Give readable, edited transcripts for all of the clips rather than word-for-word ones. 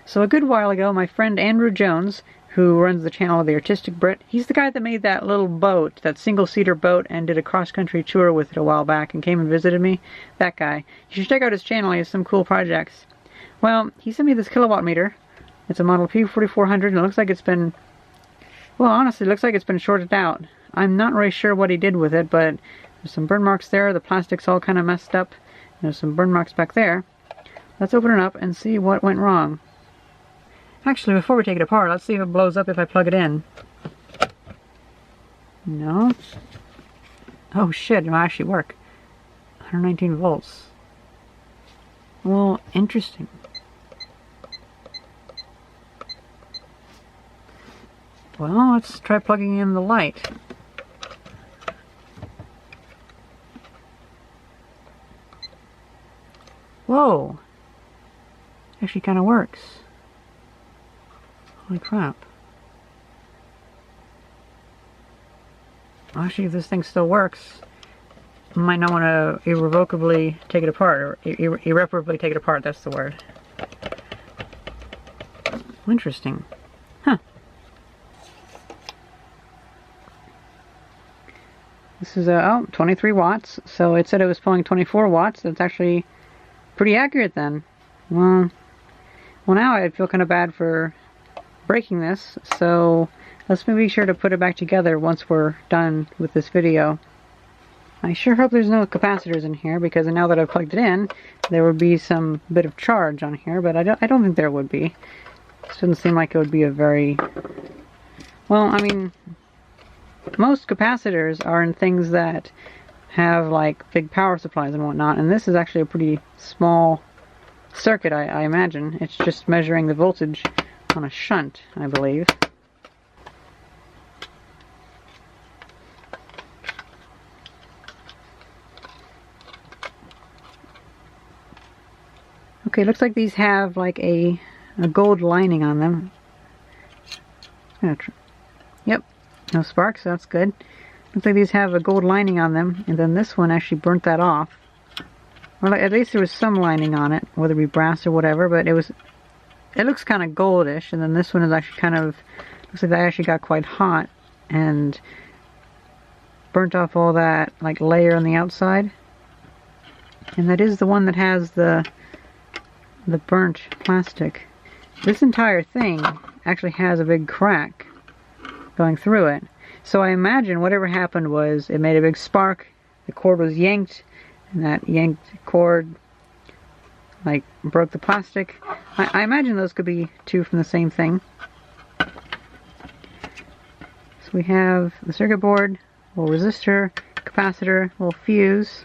So a good while ago, my friend Andrew Jones, who runs the channel of The Artistic Brit, he's the guy that made that little boat, that single-seater boat, and did a cross-country tour with it a while back and came and visited me. That guy. You should check out his channel, he has some cool projects. Well, he sent me this kilowatt meter. It's a model P4400, and it looks like it's been... Well, honestly, it looks like it's been shorted out. I'm not really sure what he did with it, but there's some burn marks there. The plastic's all kind of messed up. There's some burn marks back there. Let's open it up and see what went wrong. Actually, before we take it apart, let's see if it blows up if I plug it in. No. Oh shit, it might actually work. 119 volts. Well, interesting. Well, let's try plugging in the light. Whoa! Actually kind of works. Holy crap. Actually, if this thing still works, I might not want to irrevocably take it apart, or irreparably take it apart, that's the word. Interesting. Huh. This is, 23 watts, so it said it was pulling 24 watts. That's actually pretty accurate then. Well, now I feel kind of bad for breaking this, so let's be sure to put it back together once we're done with this video. I sure hope there's no capacitors in here, because now that I've plugged it in, there would be some bit of charge on here, but I don't think there would be. This doesn't seem like it would be a very... Well, I mean, most capacitors are in things that have like big power supplies and whatnot, and this is actually a pretty small circuit, I imagine. It's just measuring the voltage on a shunt, I believe. Okay, looks like these have like a gold lining on them. Yep, no sparks, so that's good. Looks like these have a gold lining on them, and then this one actually burnt that off. Or at least there was some lining on it, whether it be brass or whatever, but it looks kind of goldish, and then this one is actually kind of, looks like that actually got quite hot and burnt off all that like layer on the outside. And that is the one that has the burnt plastic. This entire thing actually has a big crack going through it. So I imagine whatever happened was it made a big spark, the cord was yanked, and that yanked cord like broke the plastic. I imagine those could be two from the same thing. So we have the circuit board, a little resistor, capacitor, a little fuse,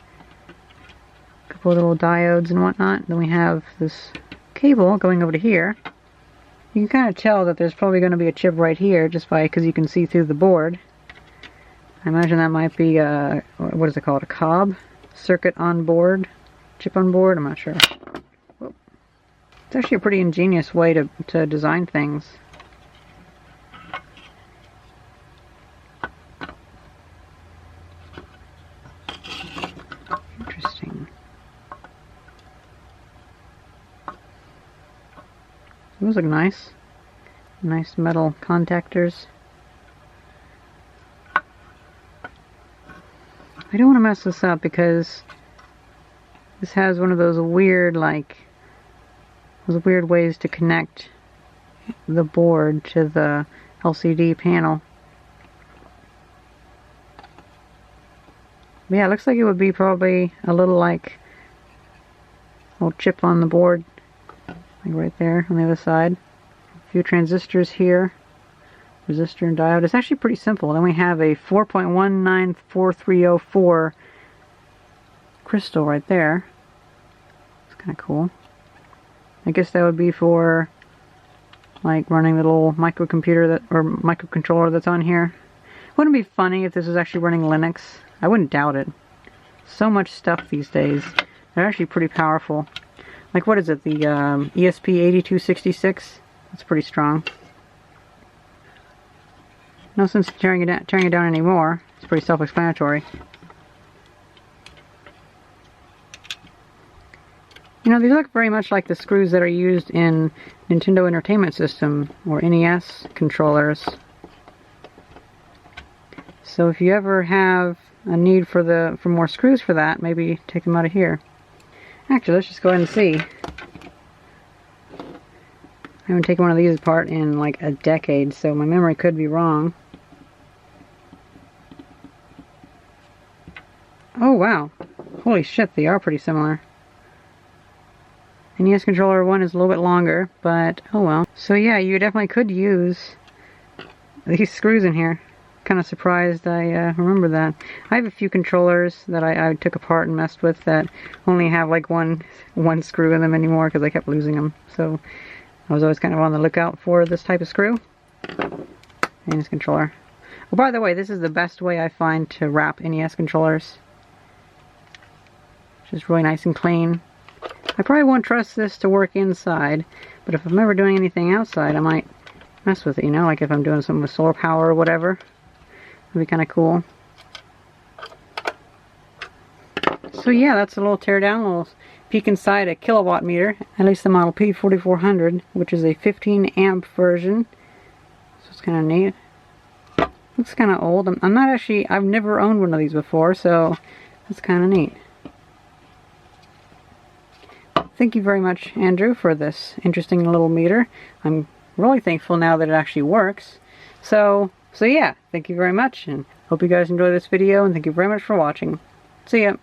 a couple of little diodes and whatnot. Then we have this cable going over to here. You can kind of tell that there's probably going to be a chip right here just because you can see through the board. I imagine that might be what is it called, a cob? Circuit on board? Chip on board? I'm not sure. Whoa. It's actually a pretty ingenious way to design things. Interesting. Those look nice. Nice metal contactors. I don't want to mess this up because this has one of those weird, those weird ways to connect the board to the LCD panel. But yeah, it looks like it would be probably a little chip on the board, like right there on the other side. A few transistors here. Resistor and diode. It's actually pretty simple. Then we have a 4.194304 crystal right there. It's kind of cool. I guess that would be for like running the little microcomputer or microcontroller that's on here. Wouldn't it be funny if this was actually running Linux? I wouldn't doubt it. So much stuff these days. They're actually pretty powerful. Like, what is it? The ESP8266? That's pretty strong. No sense tearing it down anymore. It's pretty self-explanatory. You know, these look very much like the screws that are used in Nintendo Entertainment System or NES controllers. So if you ever have a need for more screws for that, maybe take them out of here. Actually, let's just go ahead and see. I haven't taken one of these apart in like a decade, so my memory could be wrong. Oh wow, holy shit, they are pretty similar. NES controller one is a little bit longer, but oh well. So yeah, you definitely could use these screws in here. Kind of surprised I remember that. I have a few controllers that I took apart and messed with that only have like one screw in them anymore because I kept losing them. So I was always kind of on the lookout for this type of screw. And this controller. Oh, by the way, this is the best way I find to wrap NES controllers. Just really nice and clean. I probably won't trust this to work inside, but if I'm ever doing anything outside, I might mess with it, you know, like if I'm doing something with solar power or whatever. That'd be kind of cool. So yeah, that's a little teardown, a little peek inside a kilowatt meter, at least the model P4400, which is a 15 amp version. So it's kind of neat. Looks kind of old. I'm not actually, I've never owned one of these before, so that's kind of neat. Thank you very much, Andrew, for this interesting little meter. I'm really thankful now that it actually works. So yeah, thank you very much, and hope you guys enjoyed this video, and thank you very much for watching. See ya!